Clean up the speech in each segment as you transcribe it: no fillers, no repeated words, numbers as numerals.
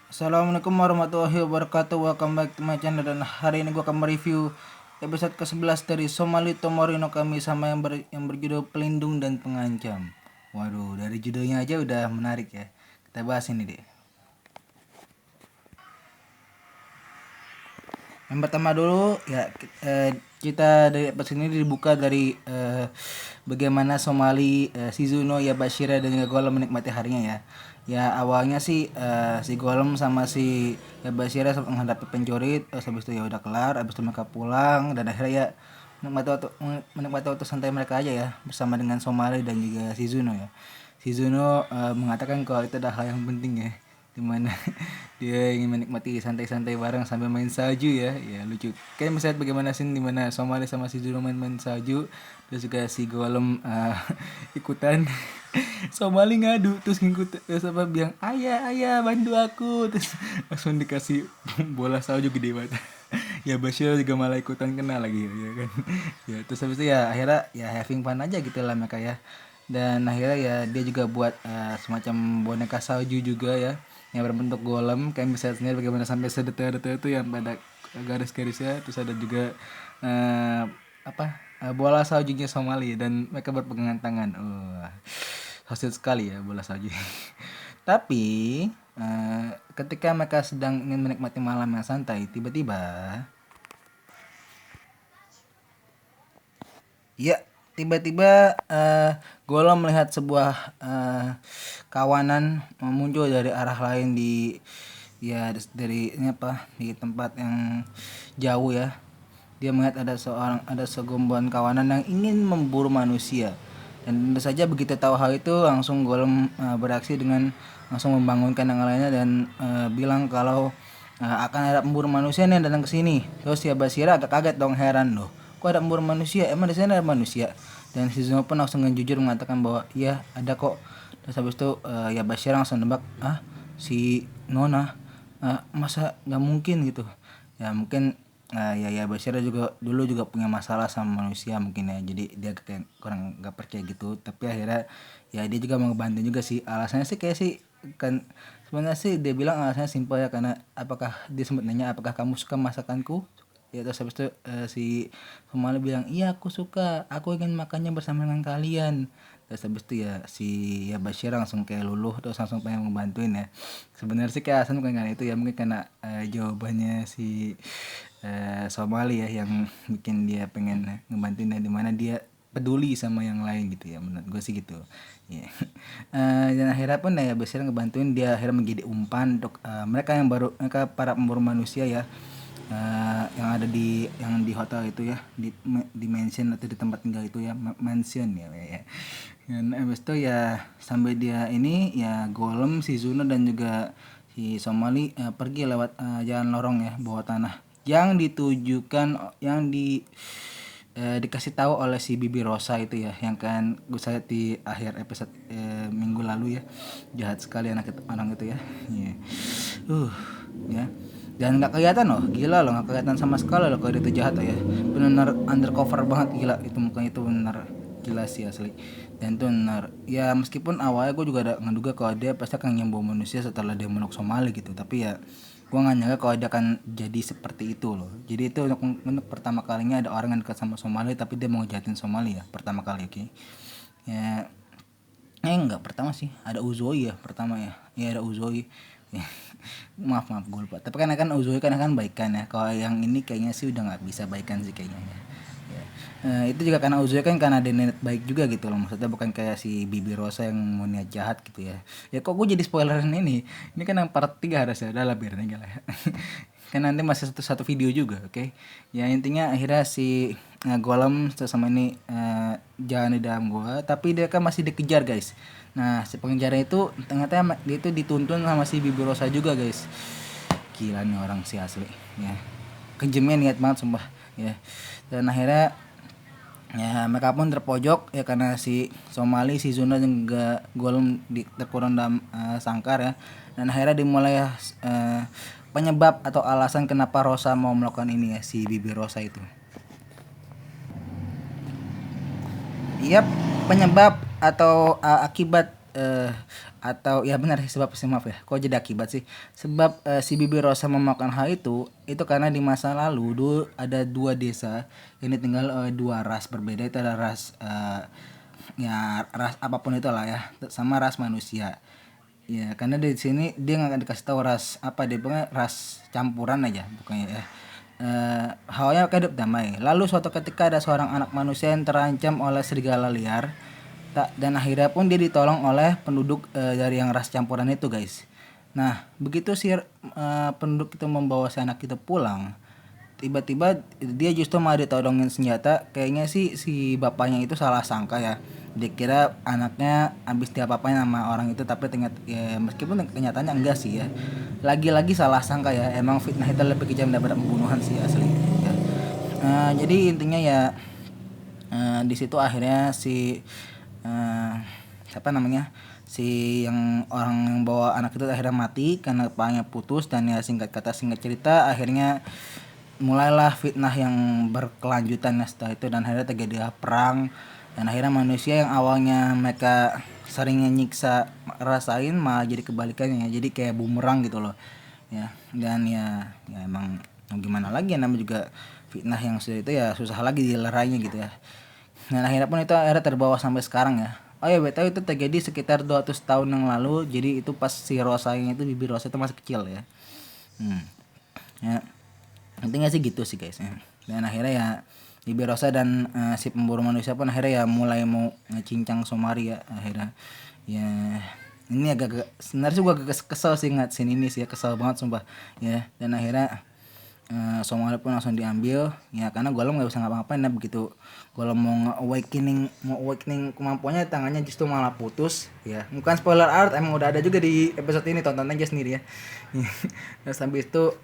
Assalamualaikum warahmatullahi wabarakatuh. Welcome back to my channel. Dan hari ini gue akan mereview episode ke-11 dari Somali Tomori no Kami sama yang berjudul Pelindung dan Pengancam. Waduh, dari judulnya aja udah menarik ya. Kita bahas ini deh. Yang pertama dulu ya, kita dari episode ini dibuka dari bagaimana Somali, Shizuno, Yabashira dan juga Golem menikmati harinya ya. Ya awalnya sih si Golem sama si Yabashira sempat menghadapi pencuri, terus habis itu ya udah kelar, habis itu mereka pulang dan akhirnya ya menikmati waktu santai mereka aja ya bersama dengan Somali dan juga Shizuno ya. Shizuno mengatakan kalau itu adalah hal yang penting ya, dimana dia ingin menikmati santai-santai bareng sambil main salju ya lucu. Kayak misalnya bagaimana sih dimana Somali sama si Juro main-main salju, terus juga si Golem ikutan. Somali ngadu terus ngikut, terus apa bilang ayah ayah bantu aku, terus langsung dikasih bola salju gede banget. Ya Bashir juga malah ikutan kena lagi ya kan. Ya terus habis itu ya akhirnya ya having fun aja gitu lah mereka ya. Dan akhirnya ya dia juga buat semacam boneka salju juga ya yang berbentuk golem, kayak bisa sendiri bagaimana sampai sedetail-detail itu yang pada garis-garisnya. Terus ada juga bola saljunya Somali dan mereka berpegangan tangan. Hasil sekali ya bola salju. Tapi ketika mereka sedang ingin menikmati malam yang santai, tiba-tiba ya, tiba-tiba Golem melihat sebuah kawanan muncul dari arah lain dari ini apa di tempat yang jauh ya. Dia melihat ada segombolan kawanan yang ingin memburu manusia. Dan tentu saja begitu tahu hal itu langsung Golem beraksi dengan langsung membangunkan yang lainnya dan bilang kalau akan ada pemburu manusia nih yang datang ke sini. Terus ya Basira agak kaget dong, heran loh. Kok ada pemburu manusia? Emang di sana ada manusia? Dan si Zuno pun langsung jujur mengatakan bahwa iya ada kok. Terus habis itu ya Basira langsung nebak, si Nona, masa nggak mungkin gitu. Ya mungkin ya Basira juga dulu juga punya masalah sama manusia mungkin ya, jadi dia kayak kurang nggak percaya gitu. Tapi akhirnya ya dia juga mau ngebantu juga sih. Alasannya sih kayak sih kan sebenarnya sih dia bilang alasannya simpel ya, karena dia sempat nanya apakah kamu suka masakanku ya. Terus habis itu si Somali bilang iya aku suka, aku ingin makannya bersama dengan kalian. Terus habis itu ya ya Bashir langsung kayak luluh, terus langsung pengen ngebantuin ya. Sebenarnya sih kayak alasan bukan karena itu ya, mungkin karena jawabannya si Somali ya yang bikin dia pengen ngebantuin, dan dimana dia peduli sama yang lain gitu ya, menurut gue sih gitu ya. Dan akhirnya pun ya Bashir ngebantuin, dia akhirnya menjadi umpan untuk mereka para pemburu manusia ya, yang ada di hotel itu ya, di mansion atau di tempat tinggal itu ya, mansion ya. Dan abis itu ya sampai dia ini ya Golem, si Zuno dan juga si Somali pergi lewat jalan lorong ya bawah tanah yang dikasih tahu oleh si Bibi Rosa itu ya, yang kan gue lihat di akhir episode minggu lalu ya. Jahat sekali orang itu ya. Yeah. Ya. Dan nggak kelihatan loh, gila loh, nggak kelihatan sama sekali loh kalau dia itu jahat loh ya. Benar undercover banget, gila itu mukanya itu benar gila sih asli. Dan itu benar ya, meskipun awalnya gue juga ada ngeduga kalau dia pasti akan nyembuh manusia setelah dia meluk Somali gitu, tapi ya gue nggak nyangka kalau dia akan jadi seperti itu loh. Jadi itu untuk pertama kalinya ada orang yang dekat sama Somali tapi dia mau jahatin Somali ya, pertama kali. Oke. Ya enggak, pertama sih ada Uzoi ya, pertama ya. Ya ada Uzoi. Ya. Maaf gue lupa. Tapi kan Uzoi kan baikan ya. Kalau yang ini kayaknya sih udah nggak bisa baikan sih kayaknya ya. Ya. Itu juga karena Uzoi kan karena dia niat baik juga gitu loh. Maksudnya bukan kayak si Bibi Rosa yang mau niat jahat gitu ya. Ya kok gue jadi spoilerin ini. Ini kan yang part 3 harusnya. Udah lah biar aja lah ya. Kan nanti masih satu video juga, oke. Ya intinya akhirnya si Golem sama ini jalan di dalam gua, tapi dia kan masih dikejar guys. Nah si pengejarnya itu ternyata dia itu dituntun sama si Bibi Rosa juga guys. Gila nih orang si asli ya, kejamnya niat banget sumpah ya. Dan akhirnya ya mereka pun terpojok ya karena si Somali, si Zuna dan juga Golem terkurung dalam sangkar ya. Dan akhirnya dimulai penyebab atau alasan kenapa Rosa mau melakukan ini ya, si Bibi Rosa itu. Yap, penyebab atau akibat atau ya benar sih sebab sih, maaf ya, kok jadi akibat sih? Sebab si Bibi Rosa memakan hal itu karena di masa lalu dulu ada dua desa ini tinggal dua ras berbeda, itu ada ras ya ras apapun itulah ya, sama ras manusia. Ya, karena di sini dia nggak akan dikasih tahu ras apa, dia pokoknya ras campuran aja bukannya ya. Hawanya hidup damai. Lalu suatu ketika ada seorang anak manusia yang terancam oleh serigala liar. Dan akhirnya pun dia ditolong oleh penduduk dari yang ras campuran itu, guys. Nah, begitu si penduduk itu membawa si anak itu pulang, tiba-tiba dia justru malah ditodongin senjata. Kayaknya sih si bapaknya itu salah sangka ya, dia kira anaknya habis diapa-apain sama orang itu, tapi ternyata ya, meskipun kenyataannya enggak sih ya, lagi-lagi salah sangka ya, emang fitnah itu lebih kejam daripada pembunuhan sih asli ya. Jadi intinya ya, di situ akhirnya si eh, siapa namanya, si yang orang yang bawa anak itu akhirnya mati karena kepalanya putus. Dan ya singkat kata singkat cerita, akhirnya mulailah fitnah yang berkelanjutan ya setelah itu, dan akhirnya terjadi perang. Dan akhirnya manusia yang awalnya mereka seringnya nyiksa rasain malah jadi kebalikannya, jadi kayak bumerang gitu loh ya. Dan ya emang gimana lagi ya, namanya juga fitnah yang sudah itu ya susah lagi dilerainya gitu ya. Dan akhirnya pun itu akhirnya terbawa sampai sekarang ya. Oh ya, BTW itu terjadi sekitar 200 tahun yang lalu. Jadi itu pas si Rosanya itu, Bibi Rosa itu masih kecil ya. Hmm. Ya, intinya sih gitu sih guys ya. Dan akhirnya ya Bibi Rosa dan si pemburu manusia pun akhirnya ya mulai mau ngecincang Somari ya akhirnya. Ya ini agak sebenarnya sih gua agak kesel sih ngat scene ini sih ya, kesel banget sumpah ya. Dan akhirnya Somali pun langsung diambil ya, karena Golem nggak bisa ngapa-ngapain ya. Begitu Golem mau awakening kemampuannya, tangannya justru malah putus ya. Bukan spoiler alert, emang udah ada juga di episode ini, tonton aja sendiri ya. Terus habis itu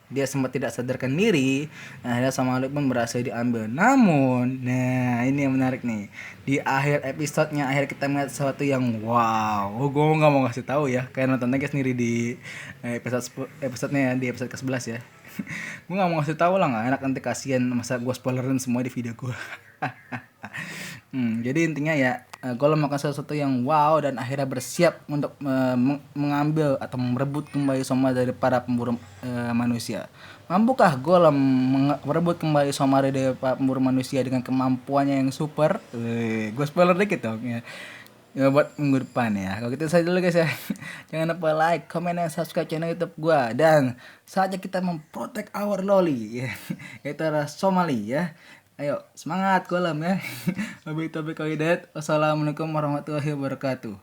dia sempat tidak sadarkan diri. Nah, akhirnya Somali pun berhasil diambil. Namun nah ini yang menarik nih, di akhir episodenya akhir kita melihat sesuatu yang wow. Gue nggak mau ngasih tahu ya, kayak nonton aja sendiri di episodenya, di episode ke-11 ya. Gue nggak mau ngasih tahu lah, nggak enak nanti, kasihan masa gue spoilerin semua di video gue. Jadi intinya ya, gue melakukan sesuatu yang wow dan akhirnya bersiap untuk mengambil atau merebut kembali Soma dari para pemburu manusia. Mampukah Golem merebut kembali Soma dari para pemburu manusia dengan kemampuannya yang super? Gue spoiler dikit dong ya. Ya buat minggu depan ya. Kalau gitu saja dulu guys ya. Jangan lupa like, comment, dan subscribe channel YouTube gua. Dan saatnya kita memprotect our loli ya. Itu adalah Somali ya. Ayo semangat Golem ya. Wabillahi taufiq wal hidayah. Wassalamualaikum warahmatullahi wabarakatuh.